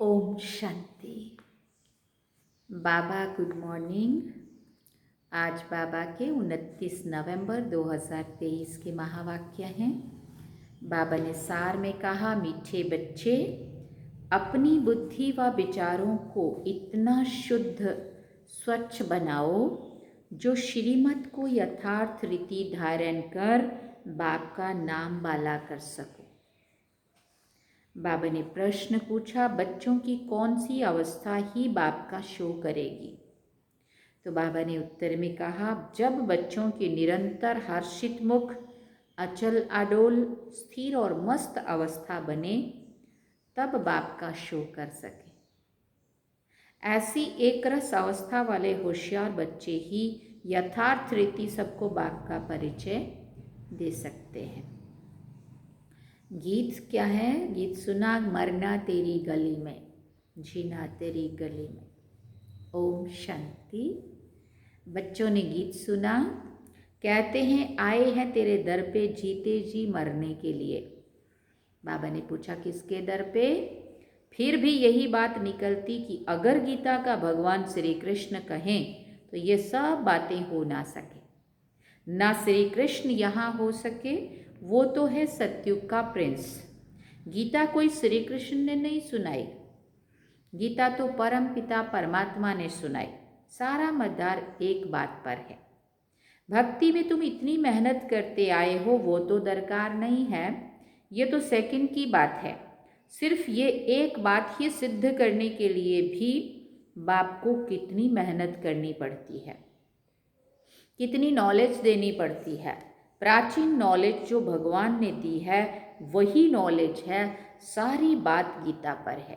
ओम शांति। बाबा good morning. आज बाबा के 29 नवंबर 2023 के महावाक्य हैं। बाबा ने सार में कहा, मीठे बच्चे, अपनी बुद्धि व विचारों को इतना शुद्ध स्वच्छ बनाओ जो श्रीमत को यथार्थ रीति धारण कर बाप का नाम बाला कर सको। बाबा ने प्रश्न पूछा, बच्चों की कौन सी अवस्था ही बाप का शो करेगी? तो बाबा ने उत्तर में कहा, जब बच्चों की निरंतर हर्षित मुख अचल अडोल स्थिर और मस्त अवस्था बने, तब बाप का शो कर सके। ऐसी एक रस अवस्था वाले होशियार बच्चे ही यथार्थ रीति सबको बाप का परिचय दे सकते हैं। गीत क्या है? गीत सुना, मरना तेरी गली में, जीना तेरी गली में। ओम शांति। बच्चों ने गीत सुना। कहते हैं, आए हैं तेरे दर पे जीते जी मरने के लिए। बाबा ने पूछा, किसके दर पे? फिर भी यही बात निकलती कि अगर गीता का भगवान श्री कृष्ण कहें तो ये सब बातें हो ना सके। ना श्री कृष्ण यहाँ हो सके, वो तो है सत्युग का प्रिंस। गीता कोई श्री कृष्ण ने नहीं सुनाई, गीता तो परम पिता परमात्मा ने सुनाई। सारा मदार एक बात पर है। भक्ति में तुम इतनी मेहनत करते आए हो, वो तो दरकार नहीं है, ये तो सेकंड की बात है। सिर्फ ये एक बात ही सिद्ध करने के लिए भी बाप को कितनी मेहनत करनी पड़ती है, कितनी नॉलेज देनी पड़ती है। प्राचीन नॉलेज जो भगवान ने दी है वही नॉलेज है। सारी बात गीता पर है।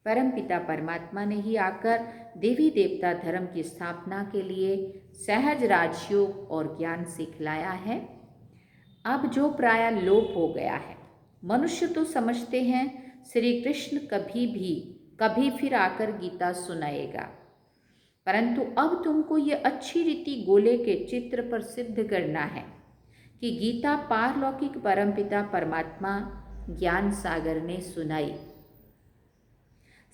परम पिता परमात्मा ने ही आकर देवी देवता धर्म की स्थापना के लिए सहज राजयोग और ज्ञान सिखलाया है। अब जो प्राय लोप हो गया है। मनुष्य तो समझते हैं श्री कृष्ण कभी फिर आकर गीता सुनाएगा, परंतु अब तुमको ये अच्छी रीति गोले के चित्र पर सिद्ध करना है कि गीता पारलौकिक परमपिता परमात्मा ज्ञान सागर ने सुनाई।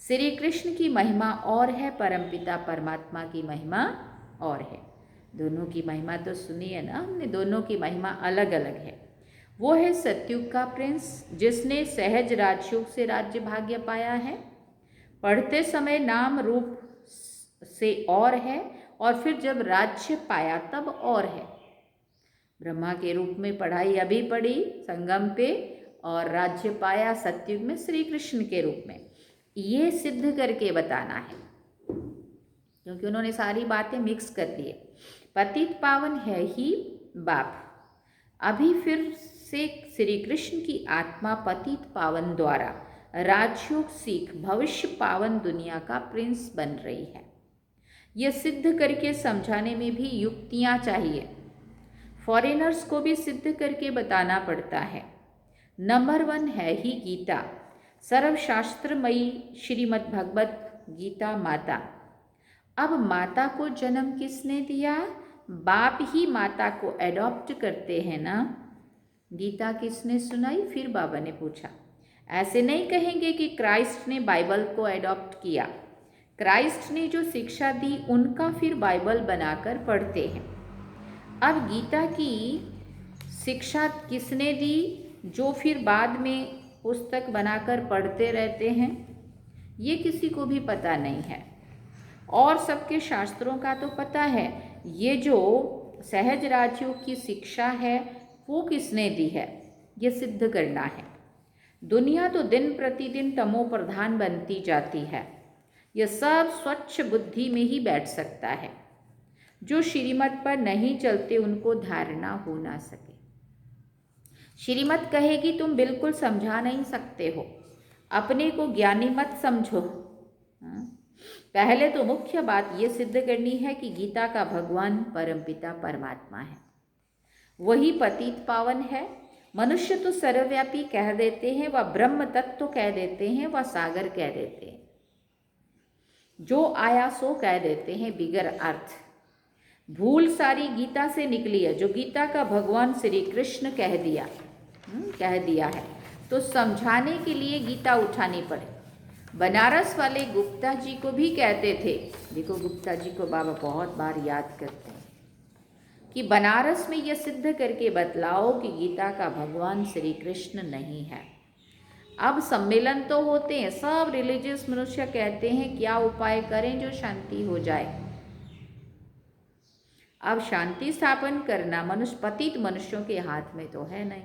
श्री कृष्ण की महिमा और है, परमपिता परमात्मा की महिमा और है। दोनों की महिमा तो सुनी है ना हमने, दोनों की महिमा अलग अलग है। वो है सत्युग का प्रिंस, जिसने सहज राजयोग से राज्य भाग्य पाया है। पढ़ते समय नाम रूप से और है, और फिर जब राज्य पाया तब और है। ब्रह्मा के रूप में पढ़ाई अभी पढ़ी संगम पे, और राज्य पाया सत्युग में श्री कृष्ण के रूप में। ये सिद्ध करके बताना है, क्योंकि उन्होंने सारी बातें मिक्स कर दी है। पतित पावन है ही बाप। अभी फिर से श्री कृष्ण की आत्मा पतित पावन द्वारा राजयोग सीख भविष्य पावन दुनिया का प्रिंस बन रही है। यह सिद्ध करके समझाने में भी युक्तियाँ चाहिए। फॉरेनर्स को भी सिद्ध करके बताना पड़ता है। नंबर 1 है ही गीता, सर्वशास्त्रमयी श्रीमद् भगवत गीता माता। अब माता को जन्म किसने दिया? बाप ही माता को एडॉप्ट करते हैं ना। गीता किसने सुनाई? फिर बाबा ने पूछा। ऐसे नहीं कहेंगे कि क्राइस्ट ने बाइबल को एडॉप्ट किया। क्राइस्ट ने जो शिक्षा दी उनका फिर बाइबल बनाकर पढ़ते हैं। अब गीता की शिक्षा किसने दी जो फिर बाद में पुस्तक बनाकर पढ़ते रहते हैं? ये किसी को भी पता नहीं है। और सबके शास्त्रों का तो पता है। ये जो सहज राजयोग की शिक्षा है वो किसने दी है, ये सिद्ध करना है। दुनिया तो दिन प्रतिदिन तमो प्रधान बनती जाती है। यह सब स्वच्छ बुद्धि में ही बैठ सकता है। जो श्रीमत पर नहीं चलते उनको धारणा हो ना सके। श्रीमत कहेगी तुम बिल्कुल समझा नहीं सकते हो, अपने को ज्ञानी मत समझो। पहले तो मुख्य बात ये सिद्ध करनी है कि गीता का भगवान परमपिता परमात्मा है, वही पतित पावन है। मनुष्य तो सर्वव्यापी कह देते हैं, वह ब्रह्म तत्व कह देते हैं, वह सागर कह देते हैं, जो आया सो कह देते हैं बिगर अर्थ। भूल सारी गीता से निकली है, जो गीता का भगवान श्री कृष्ण कह दिया है। तो समझाने के लिए गीता उठानी पड़े। बनारस वाले गुप्ता जी को भी कहते थे, देखो गुप्ता जी को बाबा बहुत बार याद करते हैं, कि बनारस में यह सिद्ध करके बतलाओ कि गीता का भगवान श्री कृष्ण नहीं है। अब सम्मेलन तो होते हैं, सब रिलीजियस मनुष्य कहते हैं क्या उपाय करें जो शांति हो जाए। अब शांति स्थापन करना पतित मनुष्यों के हाथ में तो है नहीं।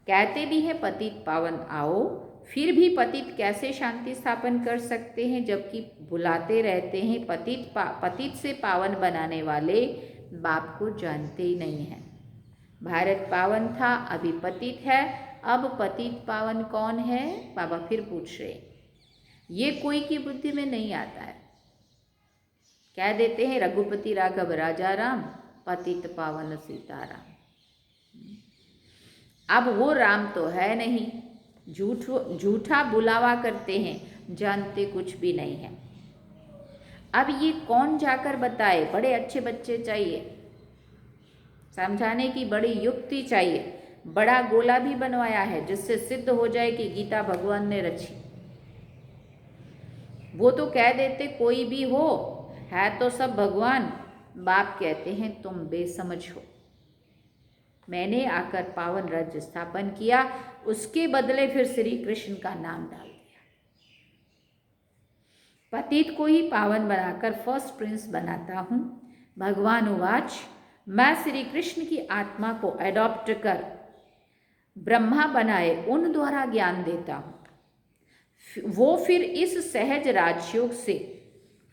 कहते भी हैं पतित पावन आओ, फिर भी पतित कैसे शांति स्थापन कर सकते हैं, जबकि बुलाते रहते हैं पतित से पावन बनाने वाले बाप को जानते ही नहीं हैं। भारत पावन था, अभी पतित है, अब पतित पावन कौन है बाबा फिर पूछ रहे। ये कोई की बुद्धि में नहीं आता है। कह देते हैं रघुपति राघव राजा राम, पतित पावन सीताराम। अब वो राम तो है नहीं, झूठा बुलावा करते हैं, जानते कुछ भी नहीं है। अब ये कौन जाकर बताए, बड़े अच्छे बच्चे चाहिए, समझाने की बड़ी युक्ति चाहिए। बड़ा गोला भी बनवाया है जिससे सिद्ध हो जाए कि गीता भगवान ने रची। वो तो कह देते कोई भी हो, है तो सब भगवान। बाप कहते हैं तुम बेसमझ हो, मैंने आकर पावन राज्य स्थापन किया, उसके बदले फिर श्री कृष्ण का नाम डाल दिया। पतित को ही पावन बनाकर फर्स्ट प्रिंस बनाता हूँ। भगवान उवाच, मैं श्री कृष्ण की आत्मा को अडॉप्ट कर ब्रह्मा बनाए उन द्वारा ज्ञान देता हूँ। वो फिर इस सहज राजयोग से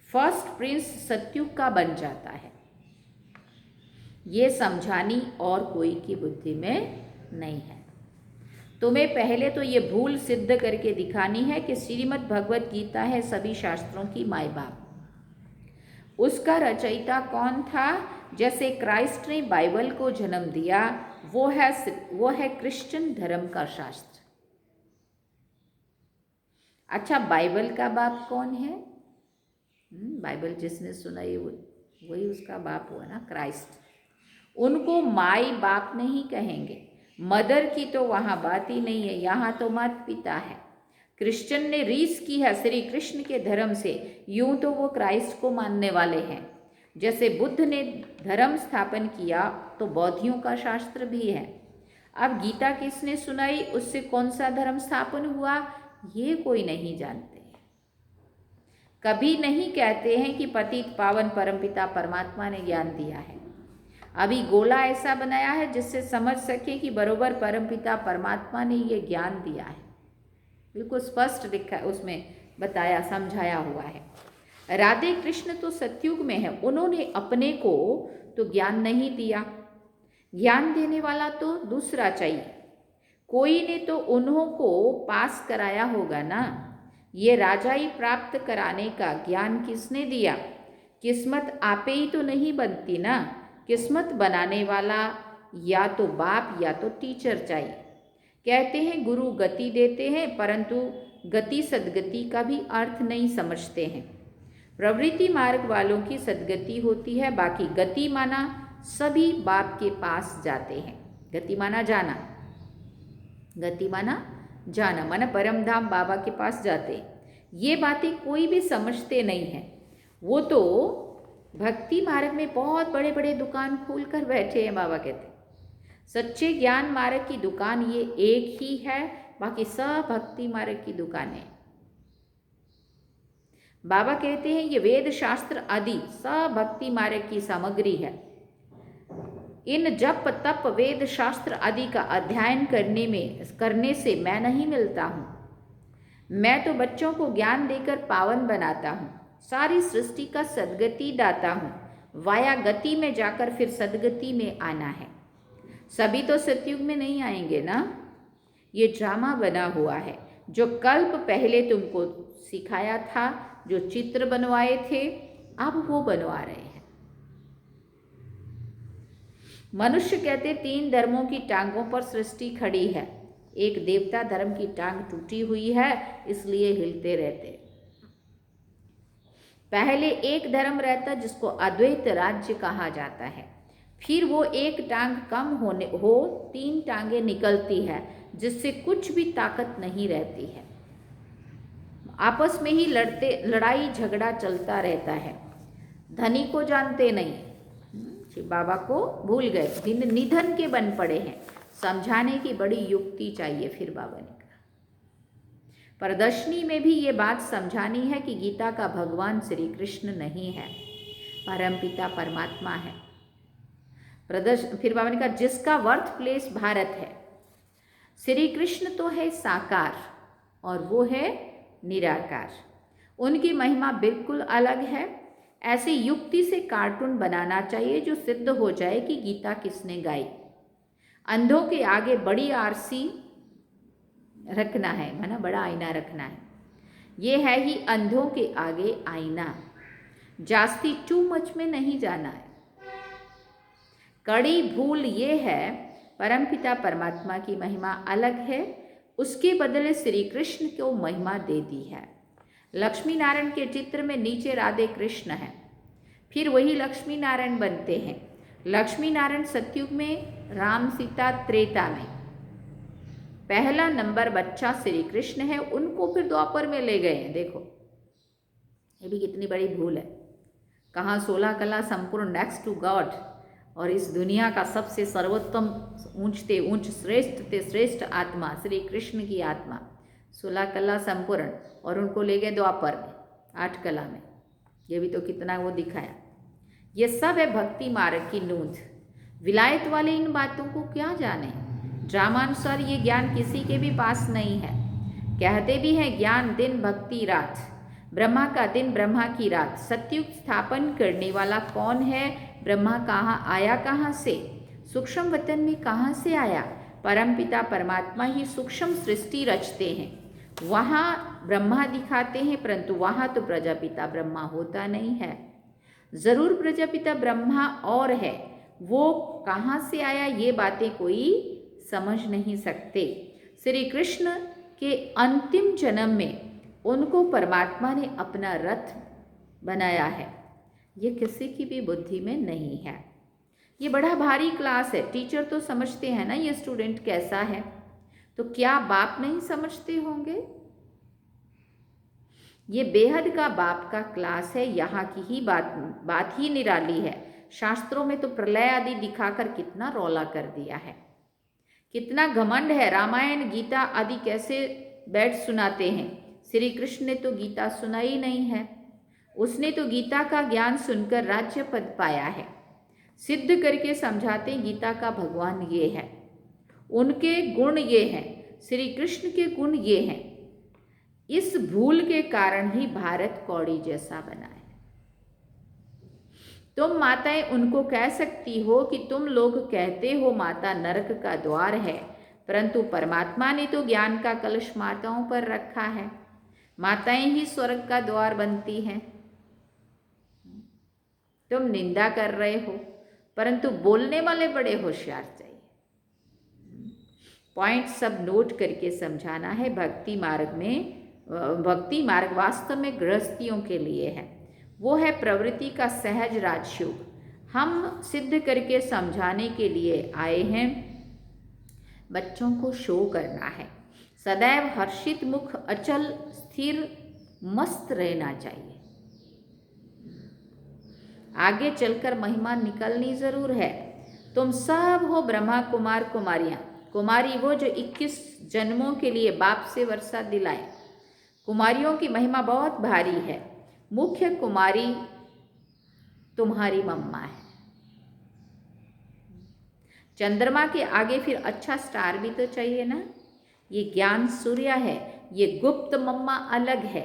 फर्स्ट प्रिंस सत्युग का बन जाता है। ये समझानी और कोई की बुद्धि में नहीं है। तुम्हें पहले तो ये भूल सिद्ध करके दिखानी है कि श्रीमद् भगवत गीता है सभी शास्त्रों की माई बाप। उसका रचयिता कौन था? जैसे क्राइस्ट ने बाइबल को जन्म दिया, वो है क्रिश्चियन धर्म का शास्त्र। अच्छा, बाइबल का बाप कौन है? बाइबल जिसने सुनाई वही उसका बाप हुआ ना, क्राइस्ट। उनको माई बाप नहीं कहेंगे, मदर की तो वहाँ बात ही नहीं है, यहाँ तो माता पिता है। क्रिश्चियन ने रीस की है श्री कृष्ण के धर्म से, यूं तो वो क्राइस्ट को मानने वाले हैं। जैसे बुद्ध ने धर्म स्थापन किया तो बौद्धियों का शास्त्र भी है। अब गीता किसने सुनाई, उससे कौन सा धर्म स्थापन हुआ, ये कोई नहीं जानते। कभी नहीं कहते हैं कि पतित पावन परमपिता परमात्मा ने ज्ञान दिया है। अभी गोला ऐसा बनाया है जिससे समझ सके कि बरोबर परमपिता परमात्मा ने ये ज्ञान दिया है। बिल्कुल स्पष्ट लिखा है, उसमें बताया समझाया हुआ है। राधे कृष्ण तो सतयुग में है, उन्होंने अपने को तो ज्ञान नहीं दिया, ज्ञान देने वाला तो दूसरा चाहिए। कोई ने तो उन्हों को पास कराया होगा ना। ये राजाई प्राप्त कराने का ज्ञान किसने दिया? किस्मत आपे ही तो नहीं बनती ना, किस्मत बनाने वाला या तो बाप या तो टीचर चाहिए। कहते हैं गुरु गति देते हैं, परंतु गति सद्गति का भी अर्थ नहीं समझते हैं। प्रवृत्ति मार्ग वालों की सद्गति होती है, बाकी गति माना सभी बाप के पास जाते हैं। गति माना जाना, गति माना जाना माना परम धाम बाबा के पास जाते। ये बातें कोई भी समझते नहीं है। वो तो भक्ति मार्ग में बहुत बड़े बड़े दुकान खोल कर बैठे हैं। बाबा कहते सच्चे ज्ञान मार्ग की दुकान ये एक ही है, बाकी सब भक्ति मार्ग की दुकानें। बाबा कहते हैं ये वेद शास्त्र आदि सब भक्ति मार्ग की सामग्री है। इन जप तप वेद शास्त्र आदि का अध्ययन करने से मैं नहीं मिलता हूँ। मैं तो बच्चों को ज्ञान देकर पावन बनाता हूँ, सारी सृष्टि का सद्गति दाता हूँ। वाया गति में जाकर फिर सद्गति में आना है। सभी तो सतयुग में नहीं आएंगे ना। ये ड्रामा बना हुआ है जो कल्प पहले तुमको सिखाया था, जो चित्र बनवाए थे अब वो बनवा रहे हैं। मनुष्य कहते 3 धर्मों की टांगों पर सृष्टि खड़ी है। एक देवता धर्म की टांग टूटी हुई है, इसलिए हिलते रहते। पहले एक धर्म रहता जिसको अद्वैत राज्य कहा जाता है, फिर वो एक टांग कम हो 3 टांगे निकलती है, जिससे कुछ भी ताकत नहीं रहती है। आपस में ही लड़ाई झगड़ा चलता रहता है। धनी को जानते नहीं, शिव बाबा को भूल गए, निधन के बन पड़े हैं। समझाने की बड़ी युक्ति चाहिए। फिर बाबा ने कहा, प्रदर्शनी में भी ये बात समझानी है कि गीता का भगवान श्री कृष्ण नहीं है, परमपिता परमात्मा है। फिर बाबा ने कहा, जिसका बर्थ प्लेस भारत है। श्री कृष्ण तो है साकार और वो है निराकार। उनकी महिमा बिल्कुल अलग है। ऐसी युक्ति से कार्टून बनाना चाहिए जो सिद्ध हो जाए कि गीता किसने गाई। अंधों के आगे बड़ी आरसी रखना है, माना बड़ा आईना रखना है। ये है ही अंधों के आगे आईना। जास्ती टू मच में नहीं जाना है। कड़ी भूल ये है, परमपिता परमात्मा की महिमा अलग है, उसके बदले श्री कृष्ण को महिमा दे दी है। लक्ष्मी नारायण के चित्र में नीचे राधे कृष्ण है, फिर वही लक्ष्मी नारायण बनते हैं। लक्ष्मी नारायण सतयुग में, राम सीता त्रेता में। पहला नंबर बच्चा श्री कृष्ण है, उनको फिर द्वापर में ले गए हैं। देखो ये भी कितनी बड़ी भूल है। कहाँ 16 कला संपूर्ण नेक्स्ट टू गॉड, और इस दुनिया का सबसे सर्वोत्तम ऊंचते ऊंच श्रेष्ठ ते श्रेष्ठ आत्मा श्री कृष्ण की आत्मा, 16 कला संपूर्ण, और उनको ले गए द्वापर में 8 कला में। ये भी तो कितना वो दिखाया। ये सब है भक्ति मार्ग की नूंद। विलायत वाले इन बातों को क्या जाने। ड्रामानुसार ये ज्ञान किसी के भी पास नहीं है। कहते भी हैं ज्ञान दिन भक्ति रात, ब्रह्मा का दिन ब्रह्मा की रात। सतयुग स्थापन करने वाला कौन है? ब्रह्मा कहाँ आया, कहाँ से? सूक्ष्म वतन में कहाँ से आया? परमपिता परमात्मा ही सूक्ष्म सृष्टि रचते हैं। वहाँ ब्रह्मा दिखाते हैं, परंतु वहाँ तो प्रजापिता ब्रह्मा होता नहीं है। जरूर प्रजापिता ब्रह्मा और है, वो कहाँ से आया ये बातें कोई समझ नहीं सकते। श्री कृष्ण के अंतिम जन्म में उनको परमात्मा ने अपना रथ बनाया है, ये किसी की भी बुद्धि में नहीं है। ये बड़ा भारी क्लास है। टीचर तो समझते हैं ना ये स्टूडेंट कैसा है, तो क्या बाप नहीं समझते होंगे? ये बेहद का बाप का क्लास है। यहाँ की ही बात ही निराली है। शास्त्रों में तो प्रलय आदि दिखाकर कितना रौला कर दिया है, कितना घमंड है। रामायण गीता आदि कैसे बैठ सुनाते हैं। श्री कृष्ण ने तो गीता सुनाई नहीं है, उसने तो गीता का ज्ञान सुनकर राज्य पद पाया है। सिद्ध करके समझाते गीता का भगवान ये है, उनके गुण ये हैं, श्री कृष्ण के गुण ये हैं। इस भूल के कारण ही भारत कौड़ी जैसा बना है। तुम माताएं उनको कह सकती हो कि तुम लोग कहते हो माता नरक का द्वार है, परंतु परमात्मा ने तो ज्ञान का कलश माताओं पर रखा है। माताएं ही स्वर्ग का द्वार बनती हैं। तुम निंदा कर रहे हो, परंतु बोलने वाले बड़े होशियार चाहिए। पॉइंट सब नोट करके समझाना है। भक्ति मार्ग वास्तव में गृहस्थियों के लिए है। वो है प्रवृत्ति का सहज राजयोग। हम सिद्ध करके समझाने के लिए आए हैं। बच्चों को शो करना है। सदैव हर्षित मुख, अचल स्थिर मस्त रहना चाहिए। आगे चलकर महिमा निकलनी जरूर है। तुम सब हो ब्रह्मा कुमार कुमारियां। कुमारी वो जो 21 जन्मों के लिए बाप से वर्षा दिलाए। कुमारियों की महिमा बहुत भारी है। मुख्य कुमारी तुम्हारी मम्मा है। चंद्रमा के आगे फिर अच्छा स्टार भी तो चाहिए ना। ये ज्ञान सूर्य है, ये गुप्त मम्मा अलग है।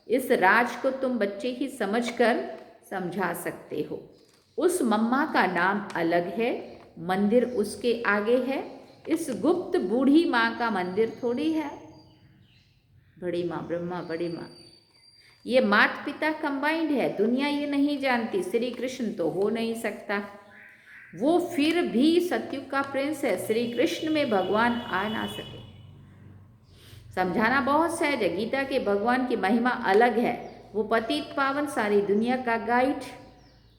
इस राज को तुम बच्चे ही समझकर समझा सकते हो। उस मम्मा का नाम अलग है, मंदिर उसके आगे है। इस गुप्त बूढ़ी माँ का मंदिर थोड़ी है। बड़ी माँ ब्रह्मा, बड़ी माँ, ये माता पिता कंबाइंड है। दुनिया ये नहीं जानती। श्री कृष्ण तो हो नहीं सकता। वो फिर भी सतयुग का प्रिंस है। श्री कृष्ण में भगवान आ ना सके। समझाना बहुत सहज है। गीता के भगवान की महिमा अलग है। वो पतित पावन सारी दुनिया का गाइड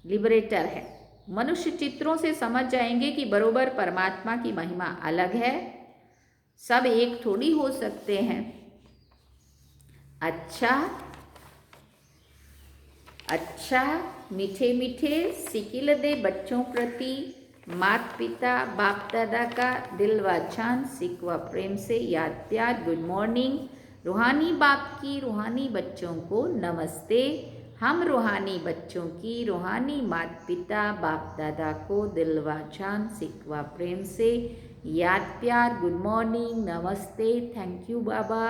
लिबरेटर है। मनुष्य चित्रों से समझ जाएंगे कि बरोबर परमात्मा की महिमा अलग है। सब एक थोड़ी हो सकते हैं, अच्छा, अच्छा, मीठे मीठे सिकिल दे बच्चों प्रति माता पिता बाप दादा का दिल व जान सिक व प्रेम से याद प्यार गुड मॉर्निंग। रूहानी बाप की रूहानी बच्चों को नमस्ते। हम रूहानी बच्चों की रूहानी माता पिता बाप दादा को दिल व जान सिक व प्रेम से याद प्यार गुड मॉर्निंग नमस्ते। थैंक यू बाबा,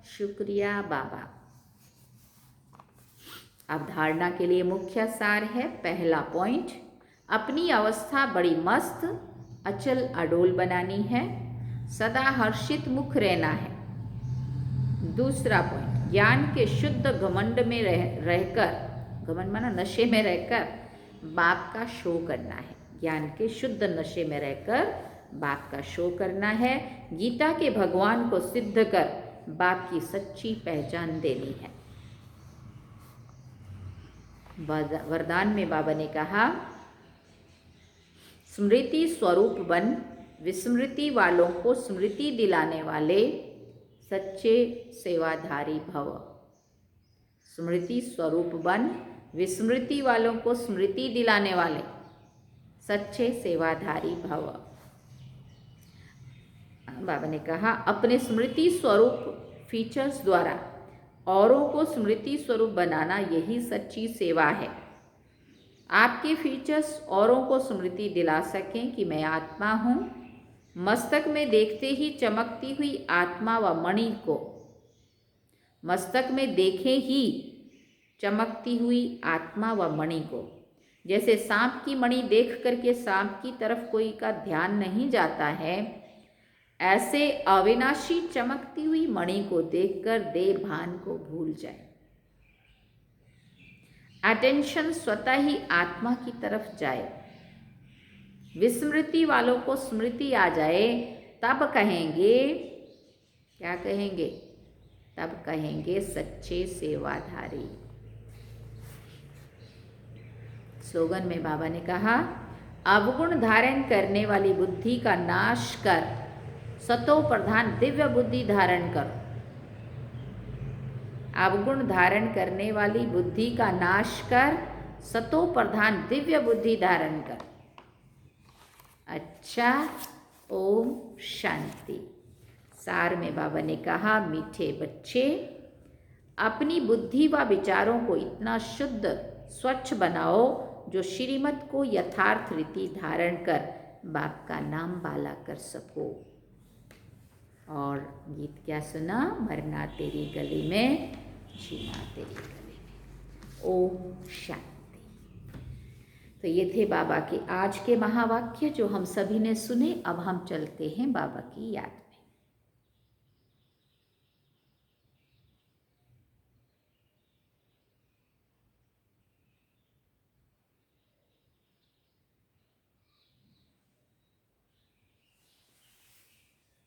शुक्रिया बाबा। अवधारणा के लिए मुख्य सार है, पहला पॉइंट, अपनी अवस्था बड़ी मस्त अचल अडोल बनानी है, सदा हर्षित मुख रहना है। दूसरा पॉइंट, ज्ञान के शुद्ध घमंड में रहकर, घमंड माना नशे में रहकर बाप का शो करना है। ज्ञान के शुद्ध नशे में रहकर बाप का शो करना है। गीता के भगवान को सिद्ध कर बाप की सच्ची पहचान देनी है। वरदान में बाबा ने कहा, स्मृति स्वरूप बन, विस्मृति वालों को स्मृति दिलाने वाले सच्चे सेवाधारी भव। स्मृति स्वरूप बन, विस्मृति वालों को स्मृति दिलाने वाले सच्चे सेवाधारी भव। बाबा ने कहा, अपने स्मृति स्वरूप फीचर्स द्वारा औरों को स्मृति स्वरूप बनाना यही सच्ची सेवा है। आपके फीचर्स औरों को स्मृति दिला सकें कि मैं आत्मा हूँ। मस्तक में देखते ही चमकती हुई आत्मा व मणि को, मस्तक में देखे ही चमकती हुई आत्मा व मणि को, जैसे सांप की मणि देख करके सांप की तरफ कोई का ध्यान नहीं जाता है, ऐसे अविनाशी चमकती हुई मणि को देखकर देह भान को भूल जाए। अटेंशन स्वतः ही आत्मा की तरफ जाए। विस्मृति वालों को स्मृति आ जाए, तब कहेंगे, क्या कहेंगे? तब कहेंगे सच्चे सेवाधारी। स्लोगन में बाबा ने कहा, अवगुण धारण करने वाली बुद्धि का नाश कर सतो प्रधान दिव्य बुद्धि धारण करो। अवगुण धारण करने वाली बुद्धि का नाश कर सतो प्रधान दिव्य बुद्धि धारण कर। अच्छा, ओम शांति। सार में बाबा ने कहा, मीठे बच्चे, अपनी बुद्धि व विचारों को इतना शुद्ध स्वच्छ बनाओ जो श्रीमत को यथार्थ रीति धारण कर बाप का नाम बाला कर सको। और गीत क्या सुना? मरना तेरी गली में, जीना तेरी गली में। ओम शांति। तो ये थे बाबा के आज के महावाक्य जो हम सभी ने सुने। अब हम चलते हैं बाबा की याद।